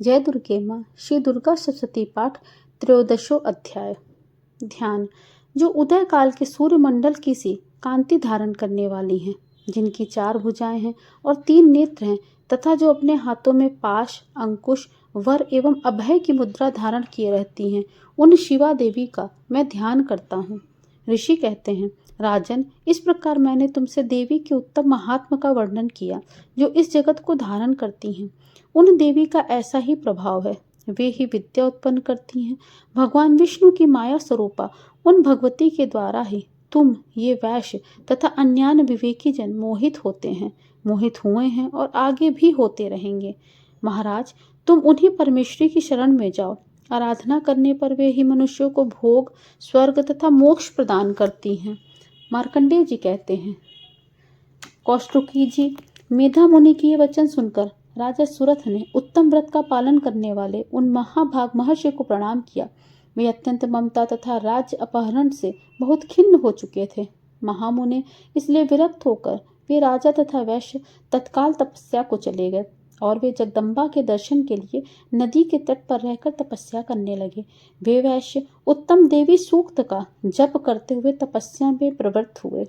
जय दुर्गे माँ। श्री दुर्गा सप्तशती पाठ 13वां अध्याय। ध्यान। जो उदय काल के सूर्यमंडल की सी कांति धारण करने वाली हैं, जिनकी 4 भुजाएं हैं और 3 नेत्र हैं, तथा जो अपने हाथों में पाश, अंकुश, वर एवं अभय की मुद्रा धारण किए रहती हैं, उन शिवा देवी का मैं ध्यान करता हूँ। ऋषि कहते हैं, राजन, इस प्रकार मैंने तुमसे देवी के उत्तम महात्मा का वर्णन किया, जो इस जगत को धारण करती हैं। उन देवी का ऐसा ही प्रभाव है, वे ही विद्या उत्पन्न करती हैं। भगवान विष्णु की माया स्वरूपा उन भगवती के द्वारा ही तुम ये वैश्य तथा अन्यान विवेकी जन मोहित होते हैं, मोहित हुए हैं और आगे भी होते रहेंगे। महाराज, तुम उन्हीं परमेश्वरी की शरण में जाओ। आराधना करने पर वे ही मनुष्यों को भोग, स्वर्ग तथा मोक्ष प्रदान करती हैं। मार्कंडेय जी कहते हैं, कौष्टुकी जी, मेधा मुनि की ये वचन सुनकर राजा सुरथ ने उत्तम व्रत का पालन करने वाले उन महाभाग महर्षि को प्रणाम किया। वे अत्यंत ममता तथा राज्य अपहरण से बहुत खिन्न हो चुके थे। महामुनि इसलिए विरक्त होकर वे राजा तथा वैश्य तत्काल तपस्या को चले गए और वे जगदम्बा के दर्शन के लिए नदी के तट पर रहकर तपस्या करने लगे। वे वैश्य उत्तम देवी सूक्त का जप करते हुए तपस्या में प्रवृत्त हुए।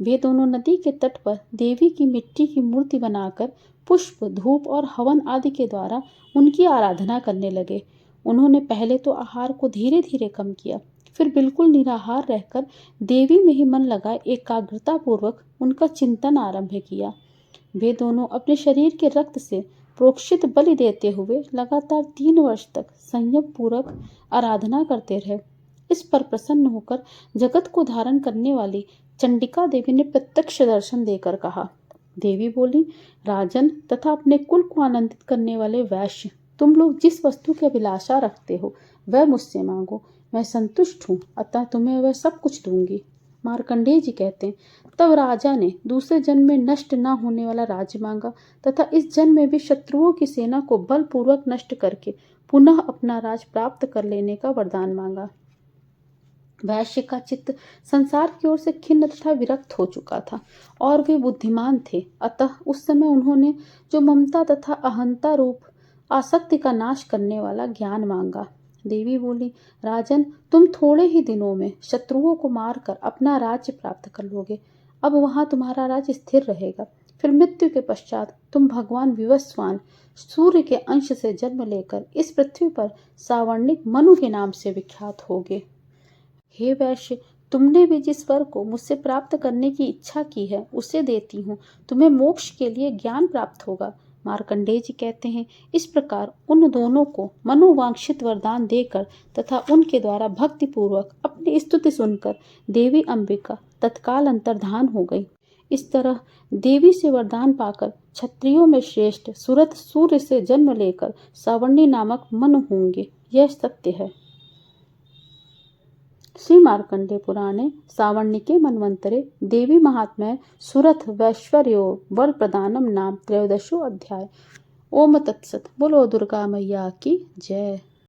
वे दोनों नदी के तट पर देवी की मिट्टी की मूर्ति बनाकर पुष्प, धूप और हवन आदि के द्वारा उनकी आराधना करने लगे। उन्होंने पहले तो आहार को धीरे धीरे कम किया, फिर बिल्कुल निराहार रहकर देवी में ही मन लगाए एकाग्रता पूर्वक उनका चिंतन आरंभ किया। वे दोनों अपने शरीर के रक्त से प्रोक्षित बलि देते हुए लगातार 3 वर्ष तक संयम पूर्वक आराधना करते रहे। इस पर प्रसन्न होकर जगत को धारण करने वाली चंडिका देवी ने प्रत्यक्ष दर्शन देकर कहा। देवी बोली, राजन तथा अपने कुल को आनंदित करने वाले वैश्य, तुम लोग जिस वस्तु की अभिलाषा रखते हो वह मुझसे मांगो, मैं संतुष्ट हूँ, अतः तुम्हें वह सब कुछ दूंगी। मार्कंडेय जी कहते हैं, तब राजा ने दूसरे जन्म में नष्ट न होने वाला राज्य मांगा तथा इस जन्म में भी शत्रुओं की सेना को बलपूर्वक नष्ट करके पुनः अपना राज प्राप्त कर लेने का वरदान मांगा। वैश्य का चित्त संसार की ओर से खिन्न तथा विरक्त हो चुका था और वे बुद्धिमान थे, अतः उस समय उन्होंने जो ममता तथा अहंता रूप आसक्ति का नाश करने वाला ज्ञान मांगा। देवी बोली, राजन, तुम थोड़े ही दिनों में शत्रुओं को मारकर अपना राज्य प्राप्त कर लोगे। अब वहां तुम्हारा राज्य स्थिर रहेगा। फिर मृत्यु के पश्चात तुम भगवान विवस्वान सूर्य के अंश से जन्म लेकर इस पृथ्वी पर सावर्णिक मनु के नाम से विख्यात होगे। हे वैश्य, तुमने भी जिस वर को मुझसे प्राप्त करने की इच्छा की है उसे देती हूँ। तुम्हें मोक्ष के लिए ज्ञान प्राप्त होगा। मार्कंडेय जी कहते हैं, इस प्रकार उन दोनों को मनोवांछित वरदान देकर तथा उनके द्वारा भक्ति पूर्वक अपनी स्तुति सुनकर देवी अंबिका तत्काल अंतर्धान हो गई। इस तरह देवी से वरदान पाकर क्षत्रियों में श्रेष्ठ सुरथ सूर्य से जन्म लेकर सावर्णी नामक मनु होंगे। यह सत्य है। श्री मार्कंडेय पुराणे सावर्णिके मन्वंतरे देवी महात्म्य सुरथ वैश्वर्यो वर प्रदानम नाम 13वां अध्याय। ओम तत्सत। बोलो दुर्गा मैया की जय।